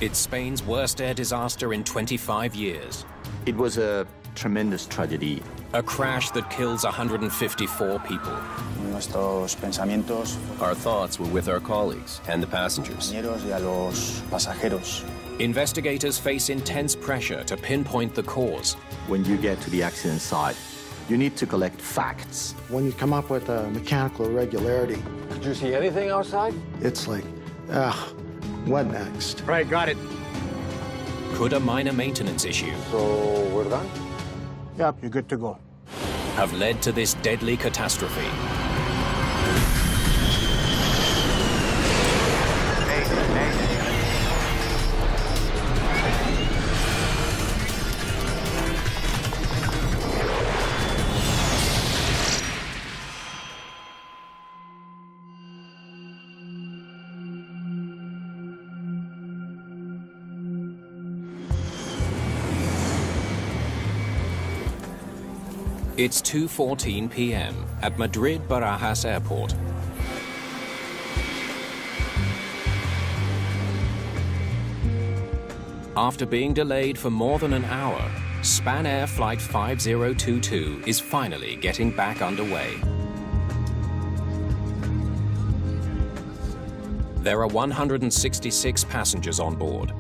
It's Spain's worst air disaster in 25 years. It was a tremendous tragedy. A crash that kills 154 people. Nuestros pensamientos. Our thoughts were with our colleagues and the passengers. Y a los pasajeros. Investigators face intense pressure to pinpoint the cause. When you get to the accident site, you need to collect facts. When you come up with a mechanical irregularity, did you see anything outside? It's like, what next? Right, got it. Could a minor maintenance issue, So we're done? Yep, you're good to go. have led to this deadly catastrophe? It's 2:14 p.m. at Madrid Barajas Airport. After being delayed for more than an hour, Spanair Flight 5022 is finally getting back underway. There are 166 passengers on board,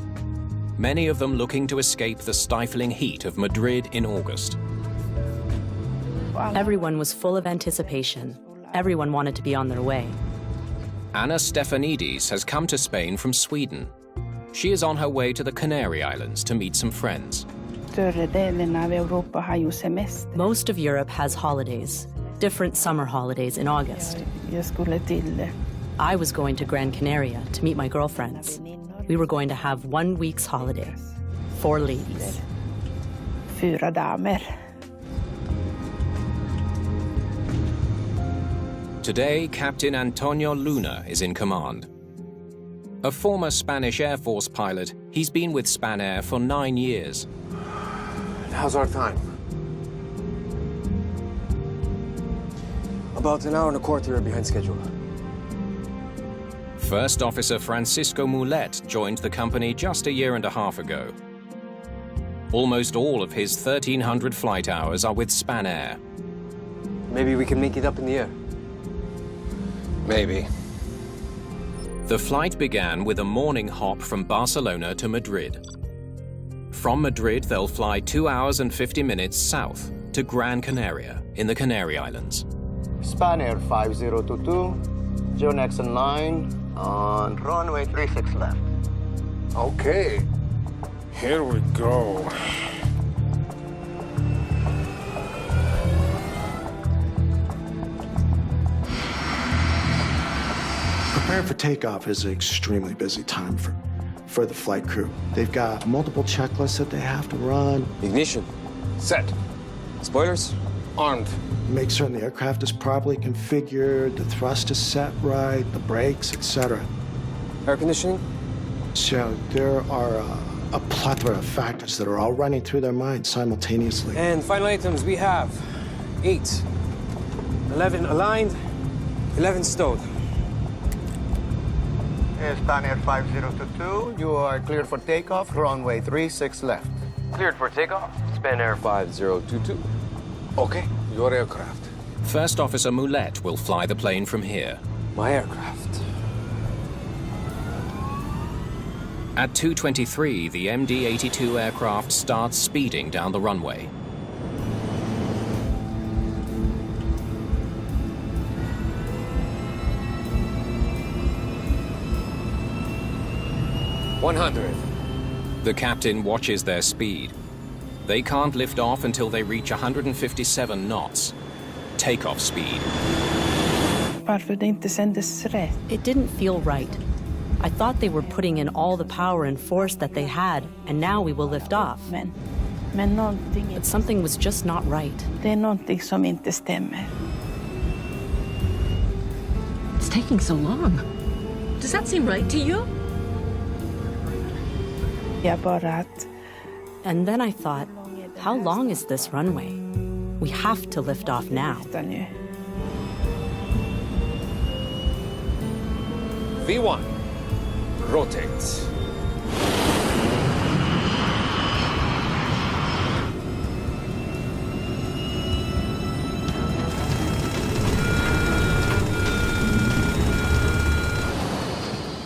many of them looking to escape the stifling heat of Madrid in August. Everyone was full of anticipation. Everyone wanted to be on their way. Anna Stefanidis has come to Spain from Sweden. She is on her way to the Canary Islands to meet some friends. Most of Europe has holidays, different summer holidays in August. I was going to Gran Canaria to meet my girlfriends. We were going to have 1 week's holiday. 4 ladies. 4 damer. Today, Captain Antonio Luna is in command. A former Spanish Air Force pilot, he's been with Spanair for 9 years. How's our time? About an hour and a quarter behind schedule. First Officer Francisco Mulet joined the company just a year and a half ago. Almost all of his 1,300 flight hours are with Spanair. Maybe we can make it up in the air. Maybe. The flight began with a morning hop from Barcelona to Madrid. From Madrid, they'll fly 2 hours and 50 minutes south to Gran Canaria in the Canary Islands. Spanair 5022, Geonex in line on runway 36 left. Okay. Here we go. Preparing for takeoff is an extremely busy time for the flight crew. They've got multiple checklists that they have to run. Ignition. Set. Spoilers. Armed. Make certain the aircraft is properly configured, the thrust is set right, the brakes, etc. Air conditioning. So there are a plethora of factors that are all running through their minds simultaneously. And final items we have 8, 11 aligned, 11 stowed. Spanair 5022, you are cleared for takeoff, runway 36 left. Cleared for takeoff. Spanair 5022. Okay, your aircraft. First Officer Mulet will fly the plane from here. My aircraft. At 2:23, the MD-82 aircraft starts speeding down the runway. The captain watches their speed. They can't lift off until they reach 157 knots. Takeoff speed. It didn't feel right. I thought they were putting in all the power and force that they had, and now we will lift off. But something was just not right. It's taking so long. Does that seem right to you? And then I thought, how long is this runway? We have to lift off now. V1. Rotates.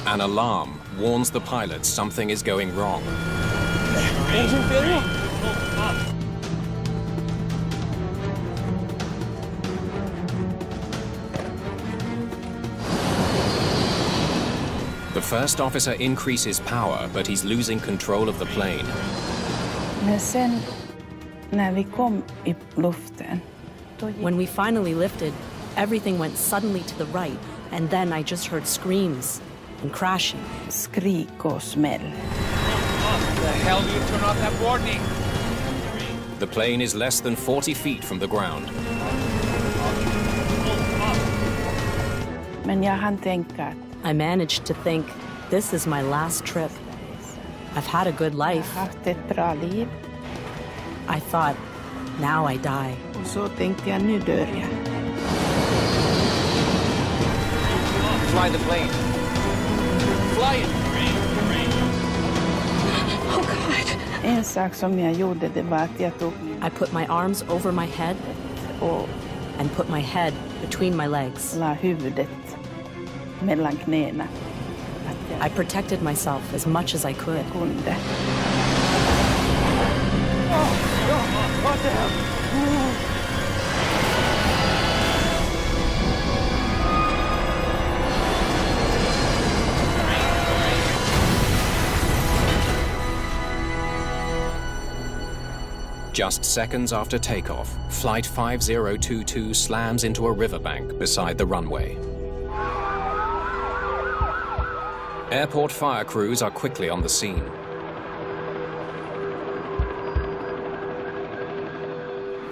An alarm warns the pilots something is going wrong. Engine failure? The first officer increases power, but he's losing control of the plane. Men sen när vi kom i luften, When we finally lifted, everything went suddenly to the right, and then I just heard screams and crashing. skrik och smäll. The hell do you turn off that warning? The plane is less than 40 feet from the ground. Men jag hann tänka att I managed to think, this is my last trip. I've had a good jag life. haft ett bra liv. I thought, now I die. Och så tänkte jag, nu dör jag. Fly the plane. Fly it! Oh, God. En sak som jag gjorde, det var att jag tog I put my arms over my head och and put my head between my legs. la huvudet mellan knäna. Att I protected myself as much as I could. jag kunde. What the hell? Just seconds after takeoff, Flight 5022 slams into a riverbank beside the runway. Airport fire crews are quickly on the scene.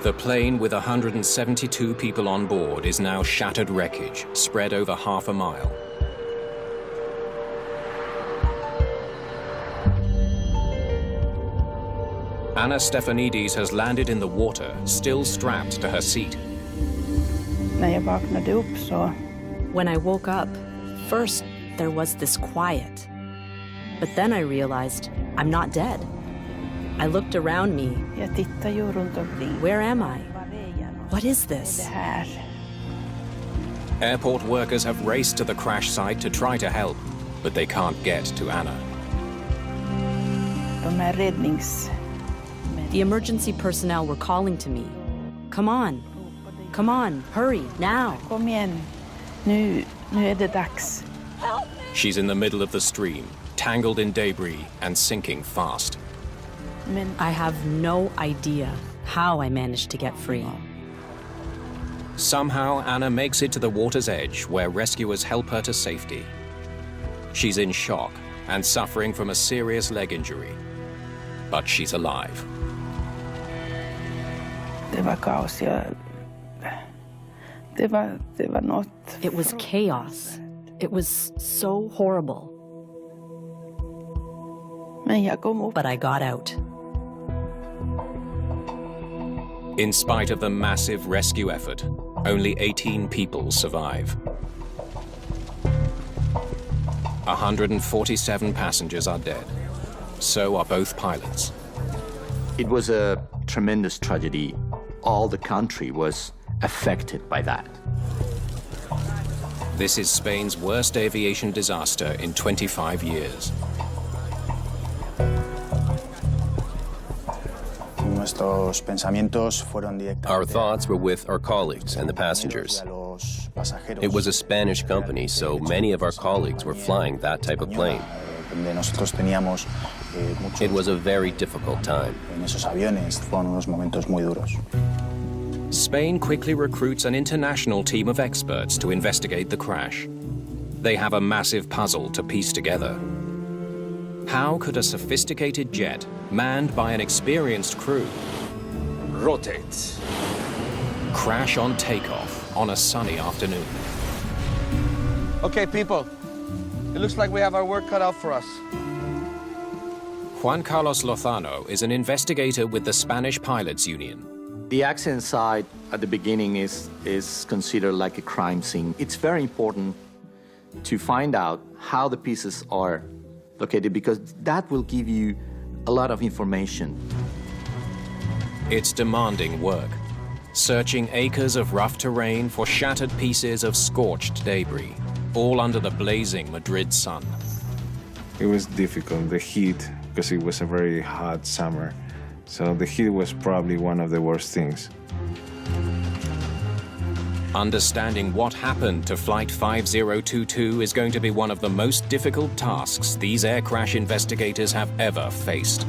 The plane with 172 people on board is now shattered wreckage, spread over half a mile. Anna Stefanidis has landed in the water, still strapped to her seat. När jag vaknade upp så When I woke up, first there was this quiet. But then I realized I'm not dead. I looked around me. jag tittade ju runt omkring. Where am I? Vad vägen och What is det this? här. Airport workers have raced to the crash site to try to help, but they can't get to Anna. De här The emergency personnel were calling to me. Come on, hurry, now. Kom igen. Nu är det dags. She's in the middle of the stream, tangled in debris and sinking fast. Men I have no idea how I managed to get free. Somehow, Anna makes it to the water's edge where rescuers help her to safety. She's in shock and suffering from a serious leg injury, but she's alive. det var kaos. Det var något. It was chaos. It was so horrible. Men jag kom upp. But I got out. In spite of the massive rescue effort, only 18 people survive. 147 passengers are dead. So are both pilots. It was a tremendous tragedy. All the country was affected by that. This is Spain's worst aviation disaster in 25 years. Our thoughts were with our colleagues and the passengers. It was a Spanish company, so many of our colleagues were flying that type of plane. It was a very difficult time. Spain quickly recruits an international team of experts to investigate the crash. They have a massive puzzle to piece together. How could a sophisticated jet, manned by an experienced crew, Rotate. crash on takeoff on a sunny afternoon? Okay, people. It looks like we have our work cut out for us. Juan Carlos Lozano is an investigator with the Spanish Pilots Union. The accident site at the beginning is considered like a crime scene. It's very important to find out how the pieces are located because that will give you a lot of information. It's demanding work, searching acres of rough terrain for shattered pieces of scorched debris. all under the blazing Madrid sun. It was difficult, the heat, because it was a very hot summer. So the heat was probably one of the worst things. Understanding what happened to Flight 5022 is going to be one of the most difficult tasks these air crash investigators have ever faced.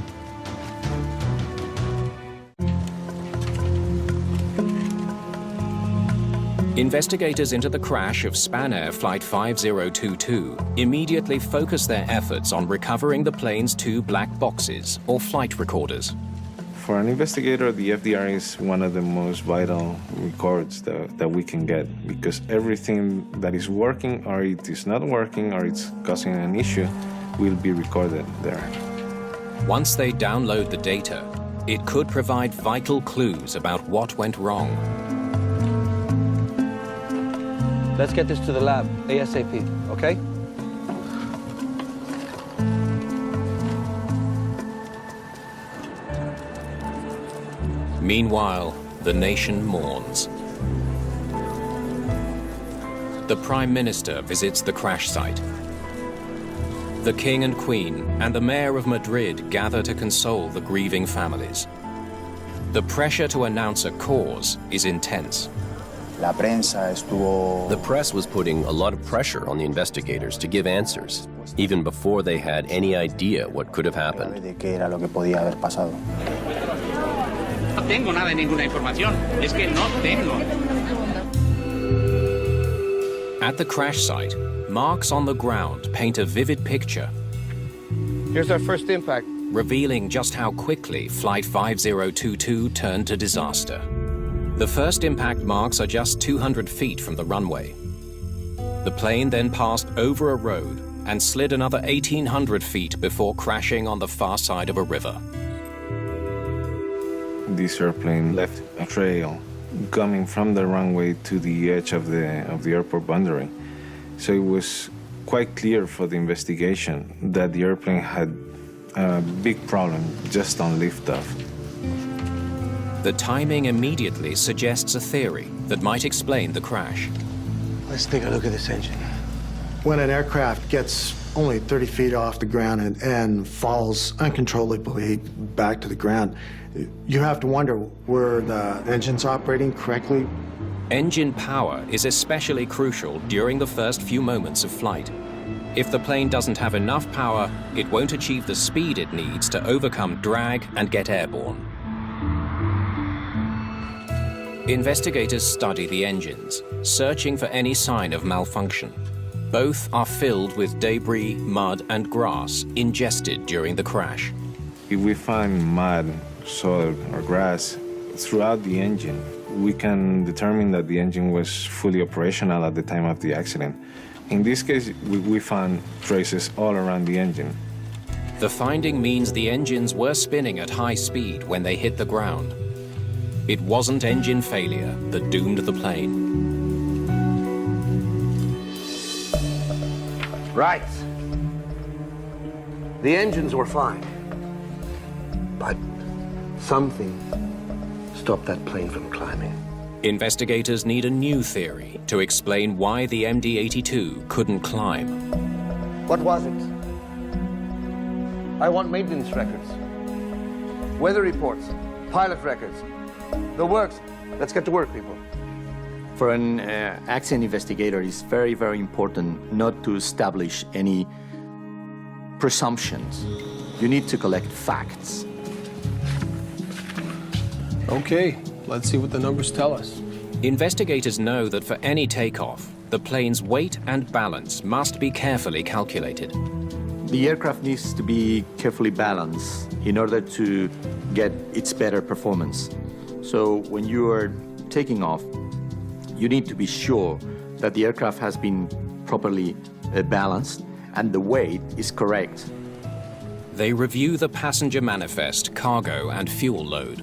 Investigators into the crash of Spanair Flight 5022 immediately focus their efforts on recovering the plane's 2 black boxes, or flight recorders. For an investigator, the FDR is one of the most vital records that we can get, because everything that is working, or it is not working, or it's causing an issue, will be recorded there. Once they download the data, it could provide vital clues about what went wrong. Let's get this to the lab, ASAP, okay? Meanwhile, the nation mourns. The Prime Minister visits the crash site. The King and Queen and the Mayor of Madrid gather to console the grieving families. The pressure to announce a cause is intense. The press was putting a lot of pressure on the investigators to give answers, even before they had any idea what could have happened. No tengo nada de ninguna información. Es que no tengo. At the crash site, marks on the ground paint a vivid picture. Here's our first impact. Revealing just how quickly Flight 5022 turned to disaster. The first impact marks are just 200 feet from the runway. The plane then passed over a road and slid another 1,800 feet before crashing on the far side of a river. This airplane left a trail coming from the runway to the edge of the airport boundary. So it was quite clear for the investigation that the airplane had a big problem just on liftoff. The timing immediately suggests a theory that might explain the crash. Let's take a look at this engine. When an aircraft gets only 30 feet off the ground and falls uncontrollably back to the ground, you have to wonder, were the engines operating correctly? Engine power is especially crucial during the first few moments of flight. If the plane doesn't have enough power, it won't achieve the speed it needs to overcome drag and get airborne. Investigators study the engines, searching for any sign of malfunction. Both are filled with debris, mud, and grass ingested during the crash. If we find mud, soil, or grass throughout the engine, we can determine that the engine was fully operational at the time of the accident. In this case, we found traces all around the engine. The finding means the engines were spinning at high speed when they hit the ground. It wasn't engine failure that doomed the plane. Right. The engines were fine. But something stopped that plane from climbing. Investigators need a new theory to explain why the MD-82 couldn't climb. What was it? I want maintenance records, weather reports, pilot records, the works. Let's get to work, people. For an accident investigator, it's very, very important not to establish any presumptions. You need to collect facts. Okay, let's see what the numbers tell us. Investigators know that for any takeoff, the plane's weight and balance must be carefully calculated. The aircraft needs to be carefully balanced in order to get its better performance. So when you are taking off, you need to be sure that the aircraft has been properly balanced and the weight is correct. They review the passenger manifest, cargo, and fuel load.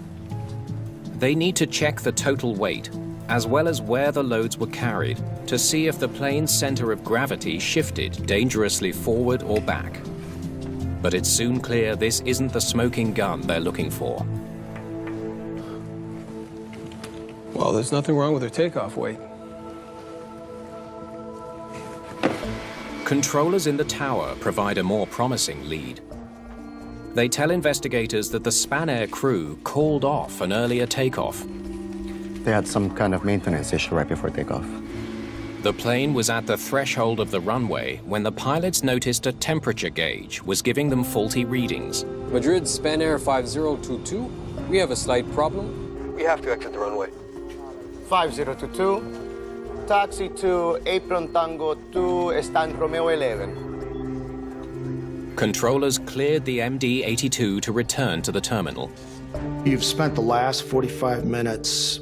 They need to check the total weight, as well as where the loads were carried, to see if the plane's center of gravity shifted dangerously forward or back. But it's soon clear this isn't the smoking gun they're looking for. Well, there's nothing wrong with her takeoff weight. Controllers in the tower provide a more promising lead. They tell investigators that the Spanair crew called off an earlier takeoff. They had some kind of maintenance issue right before takeoff. The plane was at the threshold of the runway when the pilots noticed a temperature gauge was giving them faulty readings. Madrid, Spanair 5022. We have a slight problem. We have to exit the runway. 5022, taxi to Apron Tango 2, Stand Romeo 11. Controllers cleared the MD-82 to return to the terminal. You've spent the last 45 minutes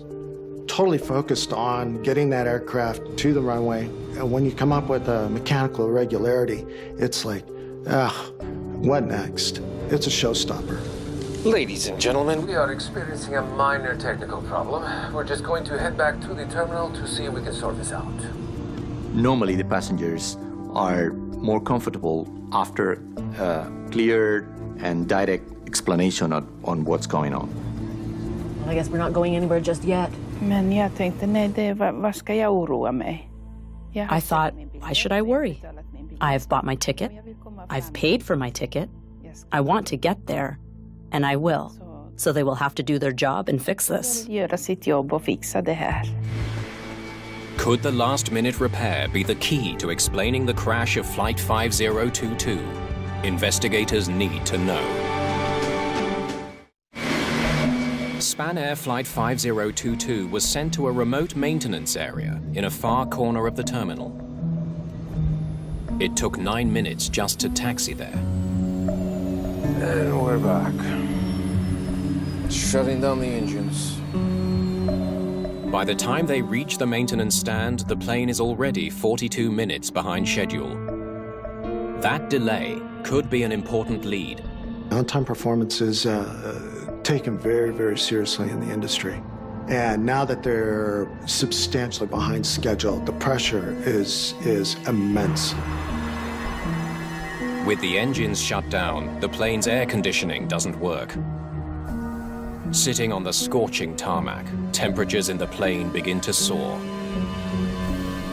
totally focused on getting that aircraft to the runway. And when you come up with a mechanical irregularity, it's like, what next? It's a showstopper. Ladies and gentlemen, we are experiencing a minor technical problem. We're just going to head back to the terminal to see if we can sort this out. Normally, the passengers are more comfortable after a clear and direct explanation on what's going on. I guess we're not going anywhere just yet. Men jag tänkte, nej, vad ska jag oroa mig? I thought, why should I worry? I've bought my ticket. I've paid for my ticket. I want to get there, and I will. So they will have to do their job and fix this. Göra sitt jobb och fixa det här. Could the last-minute repair be the key to explaining the crash of Flight 5022? Investigators need to know. Spanair Flight 5022 was sent to a remote maintenance area in a far corner of the terminal. It took 9 minutes just to taxi there. And we're back. Shutting down the engines. By the time they reach the maintenance stand, the plane is already 42 minutes behind schedule. That delay could be an important lead. On-time performance is taken very, very seriously in the industry. And now that they're substantially behind schedule, the pressure is immense. With the engines shut down, the plane's air conditioning doesn't work. Sitting on the scorching tarmac, temperatures in the plane begin to soar.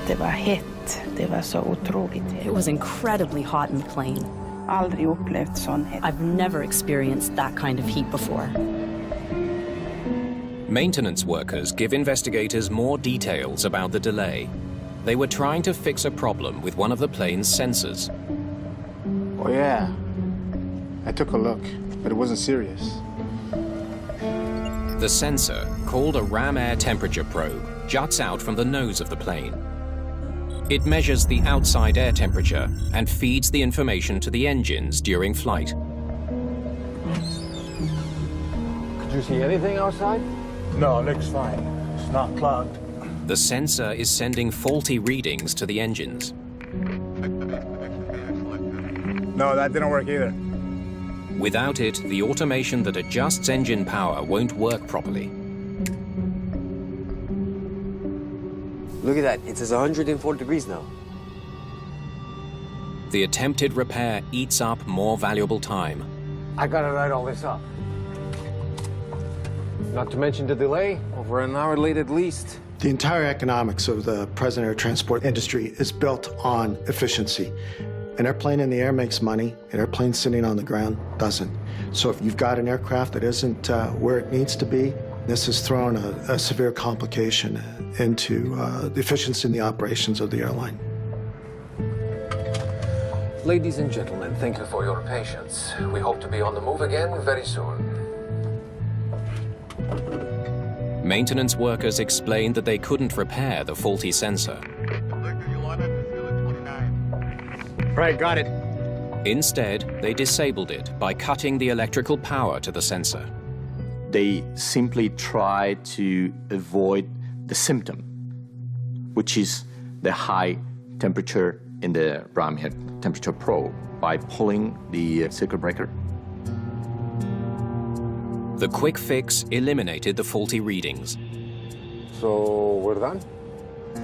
Det var hett. Det var så otroligt hett. It was incredibly hot in the plane. Aldrig upplevt sån hett. I've never experienced that kind of heat before. Maintenance workers give investigators more details about the delay. They were trying to fix a problem with one of the plane's sensors. Oh yeah, I took a look, but it wasn't serious. The sensor, called a ram air temperature probe, juts out from the nose of the plane. It measures the outside air temperature and feeds the information to the engines during flight. Could you see anything outside? No, it looks fine. It's not clogged. The sensor is sending faulty readings to the engines. No, that didn't work either. Without it, the automation that adjusts engine power won't work properly. Look at that. It says 104 degrees now. The attempted repair eats up more valuable time. I gotta write all this up. Not to mention the delay, over an hour late at least. The entire economics of the present air transport industry is built on efficiency. An airplane in the air makes money, an airplane sitting on the ground doesn't. So if you've got an aircraft that isn't where it needs to be, this has thrown a severe complication into the efficiency in the operations of the airline. Ladies and gentlemen, thank you for your patience. We hope to be on the move again very soon. Maintenance workers explained that they couldn't repair the faulty sensor. Right, got it. Instead, they disabled it by cutting the electrical power to the sensor. They simply try to avoid the symptom, which is the high temperature in the ram air temperature probe, by pulling the circuit breaker. The quick fix eliminated the faulty readings. So, we're done?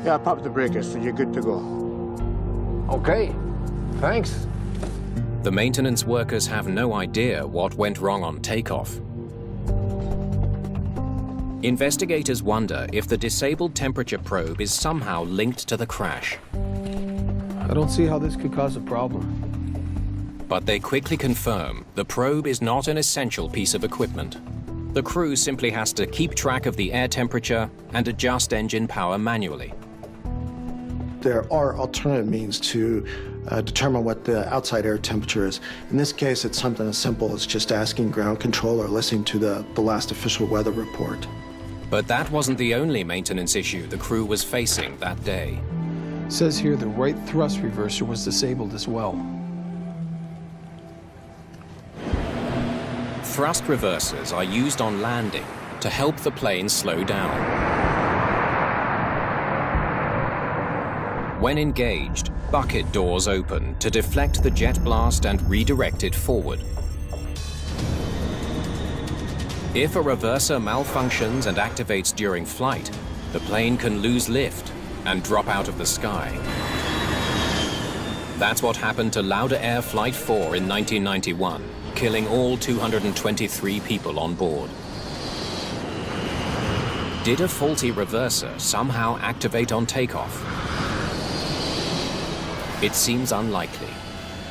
Yeah, pop the breakers, so you're good to go. Okay, thanks. The maintenance workers have no idea what went wrong on takeoff. Investigators wonder if the disabled temperature probe is somehow linked to the crash. I don't see how this could cause a problem. But they quickly confirm the probe is not an essential piece of equipment. The crew simply has to keep track of the air temperature and adjust engine power manually. There are alternate means to determine what the outside air temperature is. In this case, it's something as simple as just asking ground control or listening to the last official weather report. But that wasn't the only maintenance issue the crew was facing that day. It says here the right thrust reverser was disabled as well. Thrust reversers are used on landing to help the plane slow down. When engaged, bucket doors open to deflect the jet blast and redirect it forward. If a reverser malfunctions and activates during flight, the plane can lose lift and drop out of the sky. That's what happened to Lauda Air Flight 4 in 1991, killing all 223 people on board. Did a faulty reverser somehow activate on takeoff? It seems unlikely,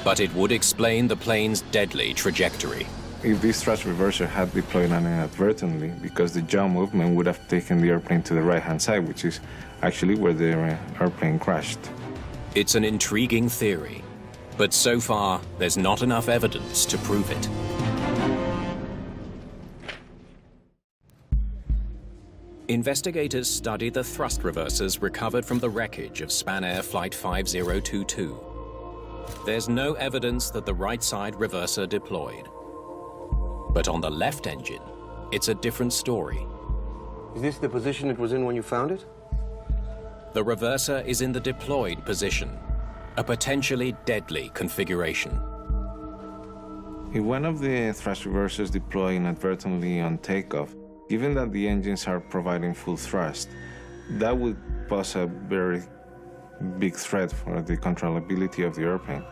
but it would explain the plane's deadly trajectory. If this thrust reverser had deployed inadvertently, because the jaw movement would have taken the airplane to the right-hand side, which is actually where the airplane crashed. It's an intriguing theory, but so far there's not enough evidence to prove it. Investigators study the thrust reversers recovered from the wreckage of Spanair Flight 5022. There's no evidence that the right side reverser deployed. But on the left engine, it's a different story. Is this the position it was in when you found it? The reverser is in the deployed position, a potentially deadly configuration. If one of the thrust reversers deploy inadvertently on takeoff, given that the engines are providing full thrust, that would pose a very big threat for the controllability of the airplane.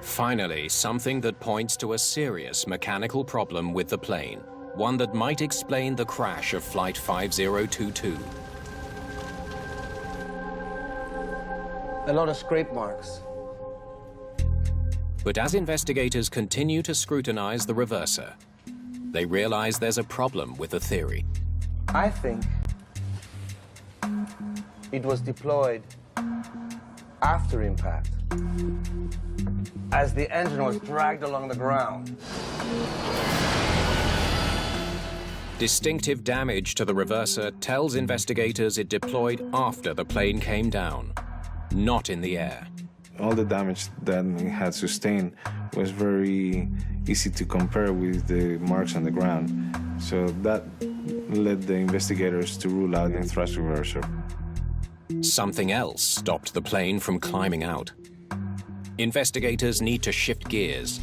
Finally, something that points to a serious mechanical problem with the plane, one that might explain the crash of Flight 5022. A lot of scrape marks. But as investigators continue to scrutinize the reverser, they realize there's a problem with the theory. I think it was deployed after impact, as the engine was dragged along the ground. Distinctive damage to the reverser tells investigators it deployed after the plane came down, not in the air. All the damage that it had sustained was very easy to compare with the marks on the ground. So that led the investigators to rule out the thrust reverser. Something else stopped the plane from climbing out. Investigators need to shift gears.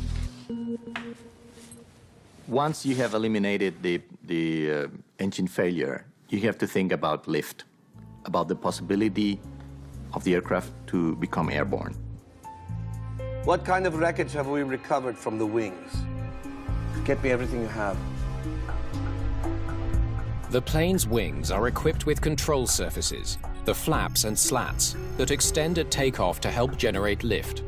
Once you have eliminated the engine failure, you have to think about lift, about the possibility of the aircraft to become airborne. What kind of wreckage have we recovered from the wings? Get me everything you have. The plane's wings are equipped with control surfaces, the flaps and slats, that extend at takeoff to help generate lift.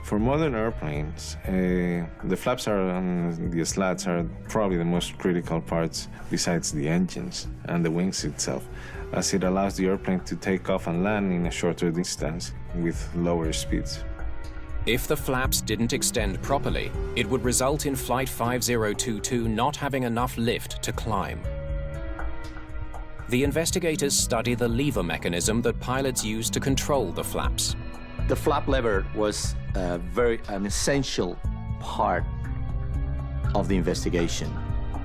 For modern airplanes, the flaps and the slats are probably the most critical parts besides the engines and the wings itself, as it allows the airplane to take off and land in a shorter distance with lower speeds. If the flaps didn't extend properly, it would result in Flight 5022 not having enough lift to climb. The investigators study the lever mechanism that pilots use to control the flaps. The flap lever was an essential part of the investigation.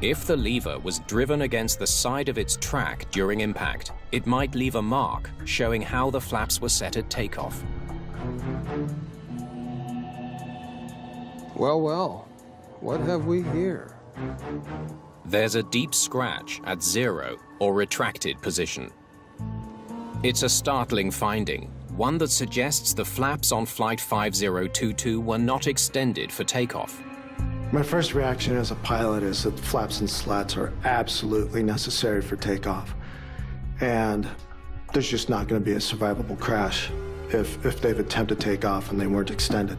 If the lever was driven against the side of its track during impact, it might leave a mark showing how the flaps were set at takeoff. Well, well, what have we here? There's a deep scratch at 0 or retracted position. It's a startling finding, one that suggests the flaps on Flight 5022 were not extended for takeoff. My first reaction as a pilot is that the flaps and slats are absolutely necessary for takeoff. And there's just not going to be a survivable crash if they've attempted takeoff and they weren't extended.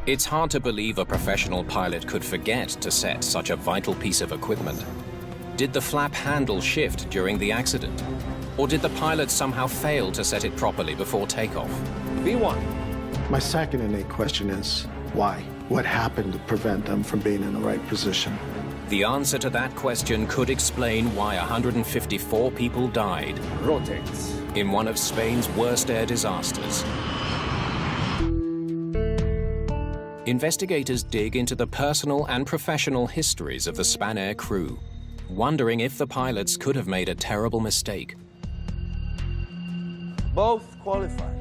It's hard to believe a professional pilot could forget to set such a vital piece of equipment. Did the flap handle shift during the accident? Or did the pilot somehow fail to set it properly before takeoff? B1. My second innate question is, why? What happened to prevent them from being in the right position? The answer to that question could explain why 154 people died. Rotates. In one of Spain's worst air disasters. Investigators dig into the personal and professional histories of the Spanair crew, wondering if the pilots could have made a terrible mistake. Both qualified.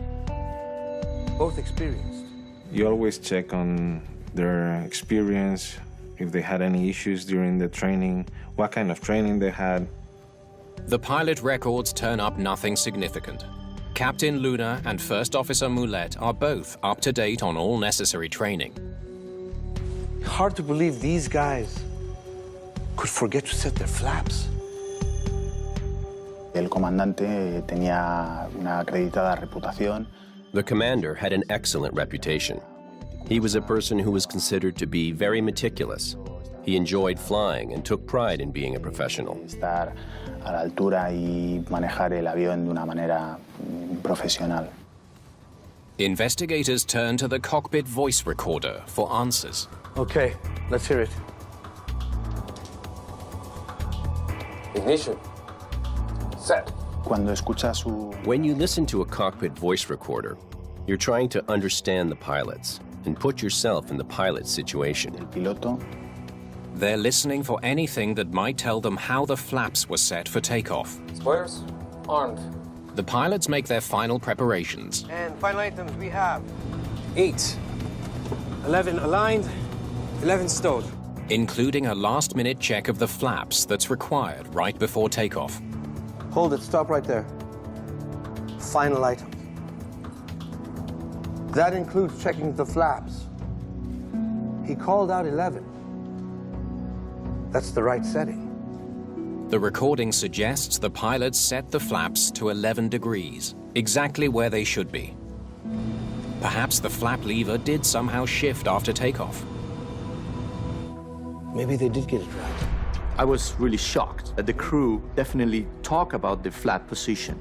Both experienced. You always check on their experience, if they had any issues during the training, what kind of training they had. The pilot records turn up nothing significant. Captain Luna and First Officer Moulet are both up to date on all necessary training. Hard to believe these guys could forget to set their flaps. El comandante tenía una acreditada reputación. The commander had an excellent reputation. He was a person who was considered to be very meticulous. He enjoyed flying and took pride in being a professional. Estar a la altura y manejar el avión de una manera profesional. Investigators turn to the cockpit voice recorder for answers. Okay, let's hear it. Ignition. Set. Cuando escucha su... When you listen to a cockpit voice recorder, you're trying to understand the pilots and put yourself in the pilot's situation. El piloto. They're listening for anything that might tell them how the flaps were set for takeoff. Squares. Armed. The pilots make their final preparations. And final items we have 8, 11 aligned, 11 stowed. Including a last-minute check of the flaps that's required right before takeoff. Hold it, stop right there. Final items. That includes checking the flaps. He called out 11. That's the right setting. The recording suggests the pilots set the flaps to 11 degrees, exactly where they should be. Perhaps the flap lever did somehow shift after takeoff. Maybe they did get it right. I was really shocked that the crew definitely talk about the flat position.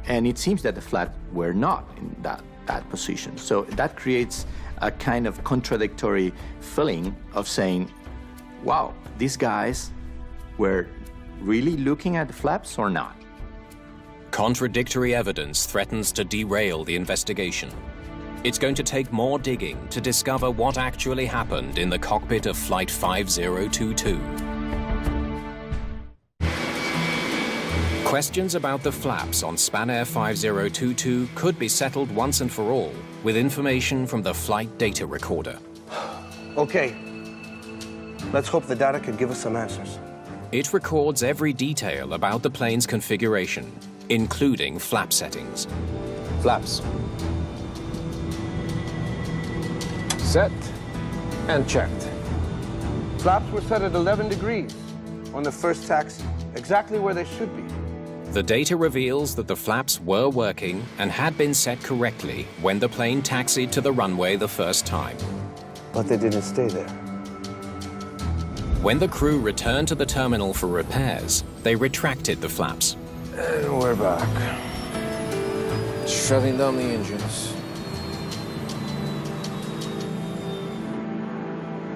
And it seems that the flaps were not in that position. So that creates a kind of contradictory feeling of saying, wow, these guys were really looking at the flaps or not? Contradictory evidence threatens to derail the investigation. It's going to take more digging to discover what actually happened in the cockpit of Flight 5022. Questions about the flaps on Spanair 5022 could be settled once and for all with information from the flight data recorder. Okay, let's hope the data can give us some answers. It records every detail about the plane's configuration, including flap settings. Flaps. Set and checked. Flaps were set at 11 degrees on the first taxi, exactly where they should be. The data reveals that the flaps were working and had been set correctly when the plane taxied to the runway the first time. But they didn't stay there. When the crew returned to the terminal for repairs, they retracted the flaps. And we're back. Shutting down the engines.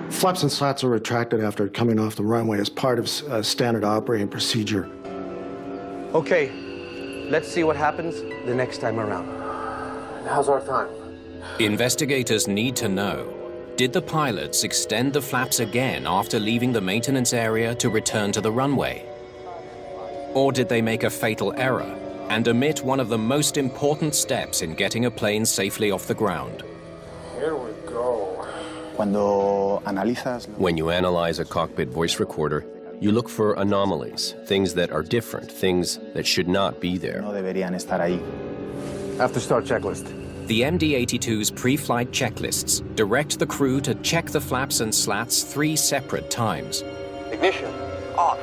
Flaps and slats are retracted after coming off the runway as part of standard operating procedure. Okay, let's see what happens the next time around. How's our time? Investigators need to know, did the pilots extend the flaps again after leaving the maintenance area to return to the runway? Or did they make a fatal error and omit one of the most important steps in getting a plane safely off the ground? Here we go. When you analyze a cockpit voice recorder, you look for anomalies, things that are different, things that should not be there. After start checklist. The MD-82's pre-flight checklists direct the crew to check the flaps and slats 3 separate times. Ignition, off.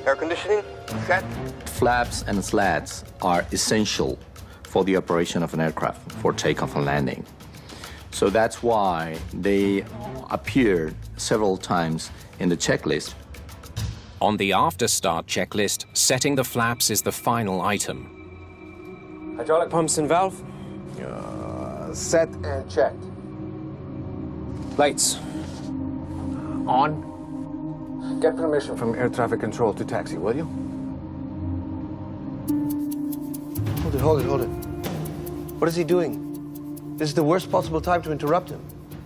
Air conditioning, set. flaps and slats are essential for the operation of an aircraft, for takeoff and landing. So that's why they appeared several times in the checklist. On the after-start checklist, setting the flaps is the final item. Hydraulic pumps and valve. Set and checked. Lights. On. Get permission from air traffic control to taxi, will you? Hold it. What is he doing? This is the worst possible time to interrupt him.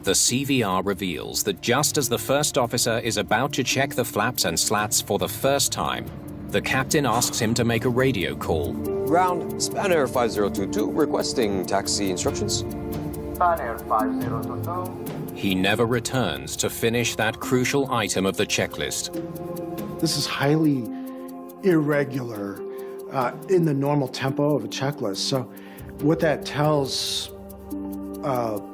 The CVR reveals that just as the first officer is about to check the flaps and slats for the first time, the captain asks him to make a radio call. Ground, Spanair 5022, requesting taxi instructions. Spanair 5022. He never returns to finish that crucial item of the checklist. This is highly irregular in the normal tempo of a checklist. So what that tells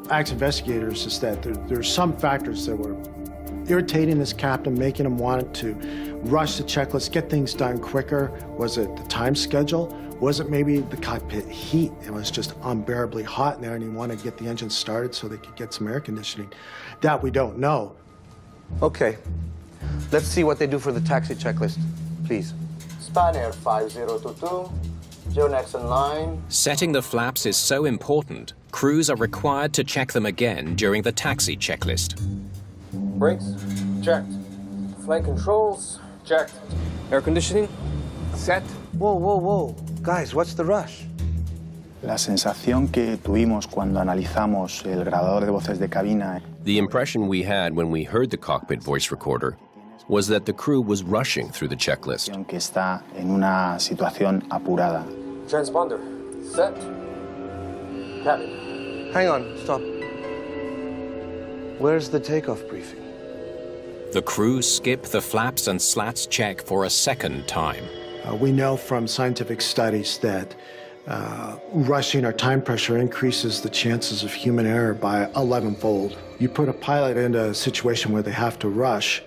ACII investigators is that there's some factors that were irritating this captain, making him want to rush the checklist, get things done quicker. Was it the time schedule? Was it maybe the cockpit heat? It was just unbearably hot in there and he wanted to get the engine started so they could get some air conditioning. That we don't know. Okay. Let's see what they do for the taxi checklist, please. Spanair 5022. You're next in line. Setting the flaps is so important, crews are required to check them again during the taxi checklist. Brakes. Checked. Flight controls. Checked. Air conditioning. Set. Whoa. Guys, what's the rush? La sensación que tuvimos cuando analizamos el grabador de voces de cabina. The impression we had when we heard the cockpit voice recorder was that the crew was rushing through the checklist. Que está en una situación apurada. Transponder. Set. Cabin. Hang on, stop. Where's the takeoff briefing? The crew skip the flaps and slats check for a second time. We know from scientific studies that rushing or time pressure increases the chances of human error by 11-fold. You put a pilot into a situation where they have to rush,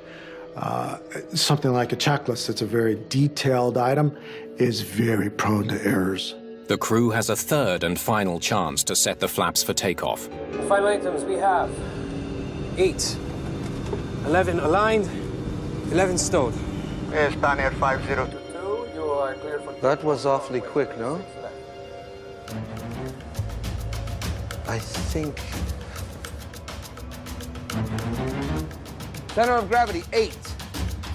something like a checklist that's a very detailed item is very prone to errors. The crew has a third and final chance to set the flaps for takeoff. Final items we have 8, 11 aligned, 11 stowed. Spanair 5022. You are clear for... That was awfully quick, no? I think... Center of gravity, 8.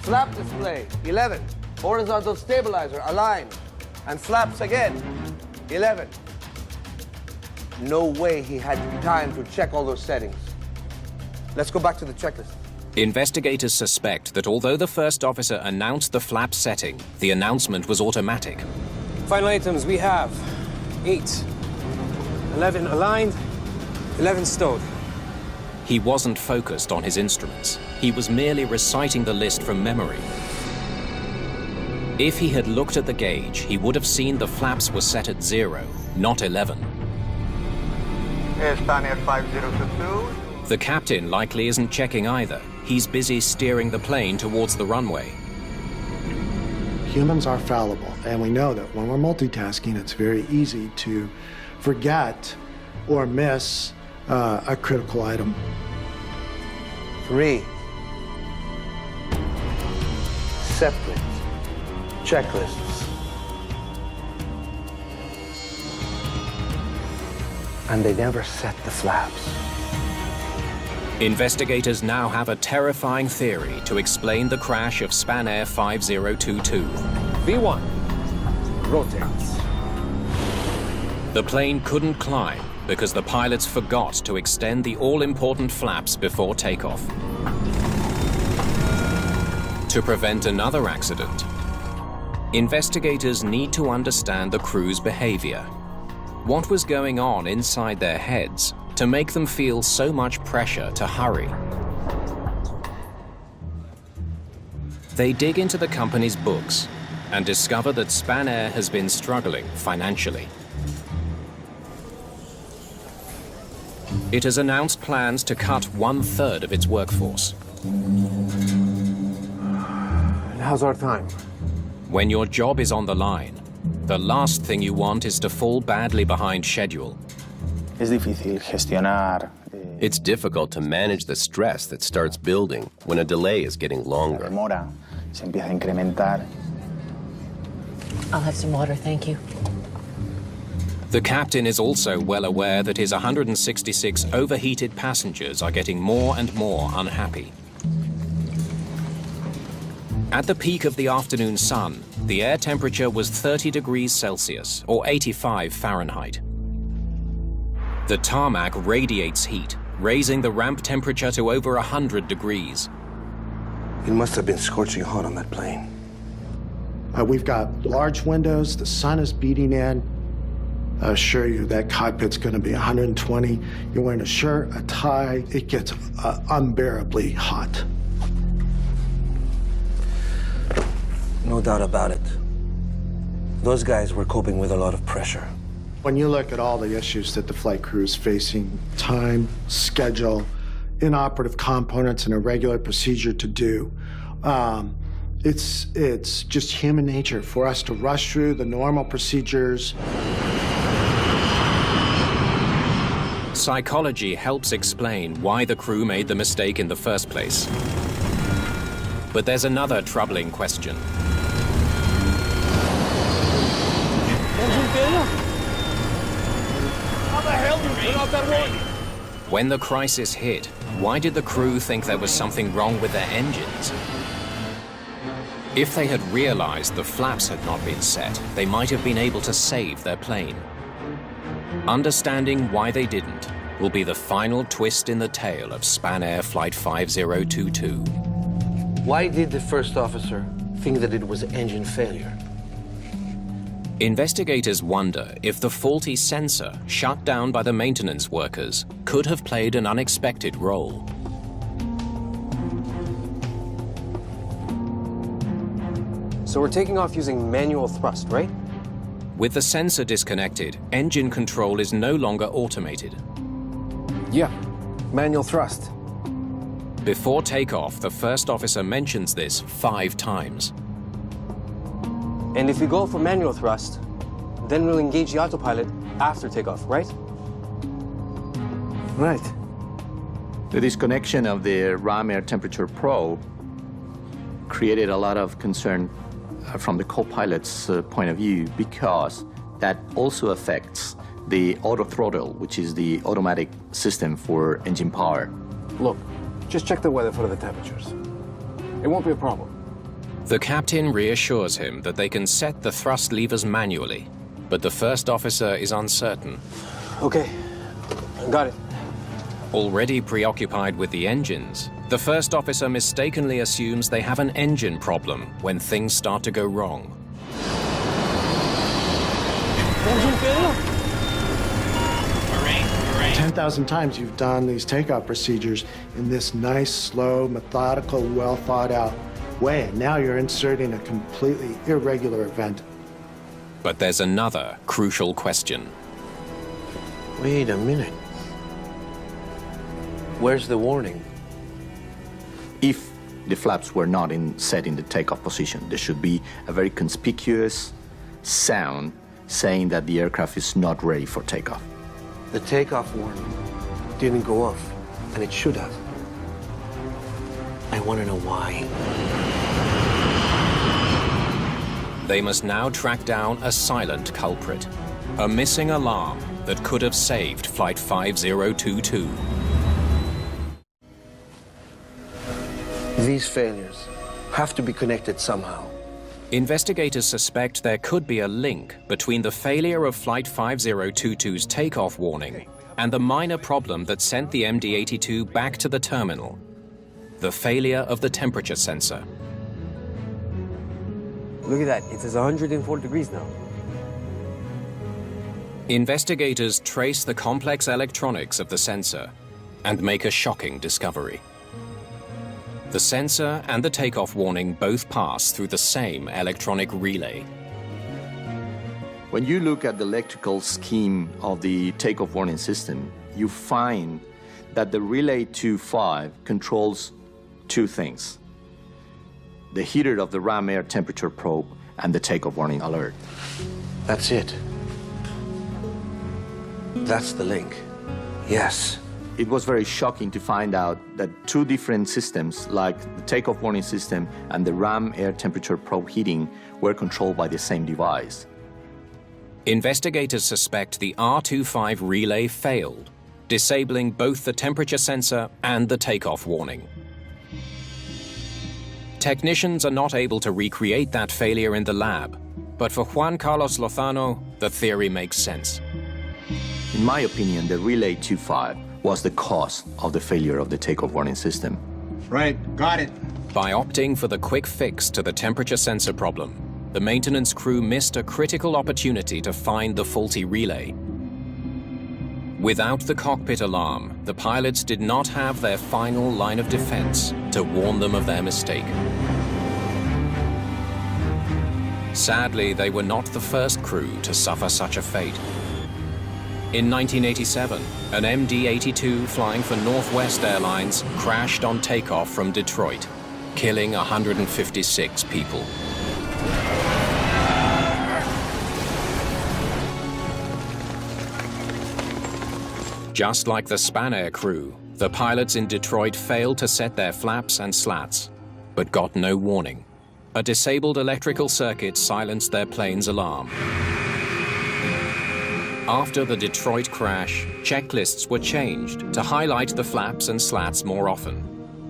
Flap display, 11. Horizontal stabilizer, aligned. And flaps again, 11. No way he had time to check all those settings. Let's go back to the checklist. Investigators suspect that although the first officer announced the flap setting, the announcement was automatic. Final items we have 8, 11 aligned, 11 stowed. He wasn't focused on his instruments. He was merely reciting the list from memory. If he had looked at the gauge, he would have seen the flaps were set at 0, not 11. Spanair 5022. The captain likely isn't checking either. He's busy steering the plane towards the runway. Humans are fallible, and we know that when we're multitasking, it's very easy to forget or miss a critical item. 3 separate checklists. And they never set the flaps. Investigators now have a terrifying theory to explain the crash of Spanair 5022. V1 rotates. The plane couldn't climb because the pilots forgot to extend the all-important flaps before takeoff. To prevent another accident, investigators need to understand the crew's behavior. What was going on inside their heads to make them feel so much pressure to hurry? They dig into the company's books and discover that Spanair has been struggling financially. It has announced plans to cut 1/3 of its workforce. And how's our time? When your job is on the line, the last thing you want is to fall badly behind schedule. Es difícil gestionar. It's difficult to manage the stress that starts building when a delay is getting longer. Demora se empieza a incrementar. I'll have some water, thank you. The captain is also well aware that his 166 overheated passengers are getting more and more unhappy. At the peak of the afternoon sun, the air temperature was 30 degrees Celsius, or 85 Fahrenheit. The tarmac radiates heat, raising the ramp temperature to over 100 degrees. It must have been scorching hot on that plane. We've got large windows, the sun is beating in. I assure you that cockpit's going to be 120. You're wearing a shirt, a tie. It gets unbearably hot. No doubt about it. Those guys were coping with a lot of pressure. When you look at all the issues that the flight crew is facing, time, schedule, inoperative components, and a regular procedure to do, it's just human nature for us to rush through the normal procedures. Psychology helps explain why the crew made the mistake in the first place. But there's another troubling question. When the crisis hit, why did the crew think there was something wrong with their engines? If they had realized the flaps had not been set, they might have been able to save their plane. Understanding why they didn't will be the final twist in the tale of Spanair Flight 5022. Why did the first officer think that it was engine failure? Investigators wonder if the faulty sensor shut down by the maintenance workers could have played an unexpected role. So we're taking off using manual thrust, right? With the sensor disconnected, engine control is no longer automated. Yeah, manual thrust. Before takeoff, the first officer mentions this 5 times. And if we go for manual thrust, then we'll engage the autopilot after takeoff, right? Right. The disconnection of the ram air temperature probe created a lot of concern from the co-pilot's point of view, because that also affects the auto throttle, which is the automatic system for engine power. Look, just check the weather for the temperatures. It won't be a problem. The captain reassures him that they can set the thrust levers manually, but the first officer is uncertain. Okay, got it. Already preoccupied with the engines, the first officer mistakenly assumes they have an engine problem when things start to go wrong. Engine failure? 10,000 times you've done these takeoff procedures in this nice, slow, methodical, well-thought-out way. Now you're inserting a completely irregular event. But there's another crucial question. Wait a minute. Where's the warning? If the flaps were not set in the takeoff position, there should be a very conspicuous sound saying that the aircraft is not ready for takeoff. The takeoff warning didn't go off, and it should have. I want to know why. They must now track down a silent culprit, a missing alarm that could have saved Flight 5022. These failures have to be connected somehow. Investigators suspect there could be a link between the failure of Flight 5022's takeoff warning and the minor problem that sent the MD-82 back to the terminal, the failure of the temperature sensor. Look at that, it says 104 degrees now. Investigators trace the complex electronics of the sensor and make a shocking discovery. The sensor and the takeoff warning both pass through the same electronic relay. When you look at the electrical scheme of the takeoff warning system, you find that the relay 2.5 controls 2 things: the heater of the ram air temperature probe and the takeoff warning alert. That's it. That's the link. Yes. It was very shocking to find out that two different systems, like the takeoff warning system and the RAM air temperature probe heating, were controlled by the same device. Investigators suspect the R25 relay failed, disabling both the temperature sensor and the takeoff warning. Technicians are not able to recreate that failure in the lab, but for Juan Carlos Lozano, the theory makes sense. In my opinion, the Relay 25 was the cause of the failure of the takeoff warning system. Right, got it. By opting for the quick fix to the temperature sensor problem, the maintenance crew missed a critical opportunity to find the faulty relay. Without the cockpit alarm, the pilots did not have their final line of defense to warn them of their mistake. Sadly, they were not the first crew to suffer such a fate. In 1987, an MD-82 flying for Northwest Airlines crashed on takeoff from Detroit, killing 156 people. Just like the Spanair crew, the pilots in Detroit failed to set their flaps and slats, but got no warning. A disabled electrical circuit silenced their plane's alarm. After the Detroit crash, checklists were changed to highlight the flaps and slats more often,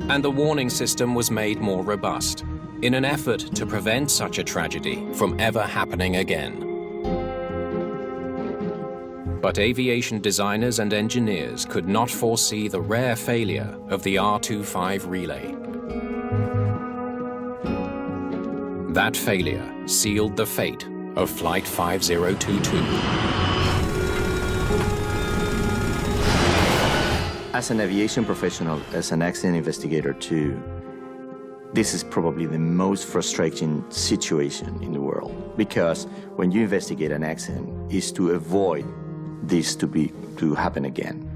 and the warning system was made more robust, in an effort to prevent such a tragedy from ever happening again. But aviation designers and engineers could not foresee the rare failure of the R25 relay. That failure sealed the fate of Flight 5022. As an aviation professional, as an accident investigator too, this is probably the most frustrating situation in the world, because when you investigate an accident, is to avoid this to happen again.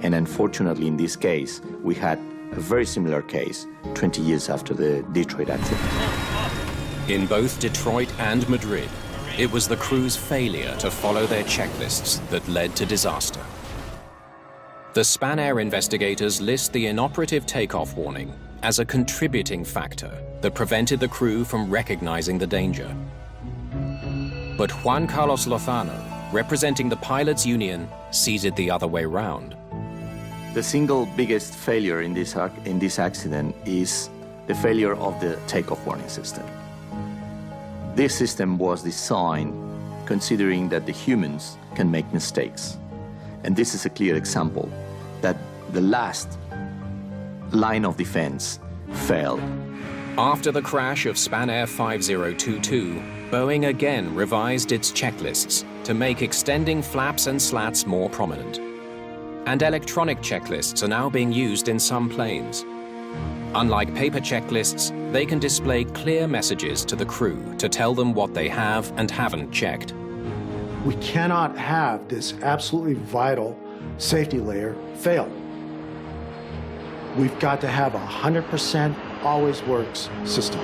And unfortunately, in this case, we had a very similar case 20 years after the Detroit accident. In both Detroit and Madrid, it was the crew's failure to follow their checklists that led to disaster. The Spanair investigators list the inoperative takeoff warning as a contributing factor that prevented the crew from recognizing the danger. But Juan Carlos Lozano, representing the pilots' union, sees it the other way round. The single biggest failure in this accident is the failure of the takeoff warning system. This system was designed considering that the humans can make mistakes. And this is a clear example that the last line of defense failed. After the crash of Spanair 5022, Boeing again revised its checklists to make extending flaps and slats more prominent. And electronic checklists are now being used in some planes. Unlike paper checklists, they can display clear messages to the crew to tell them what they have and haven't checked. We cannot have this absolutely vital safety layer fail. We've got to have a 100% always works system.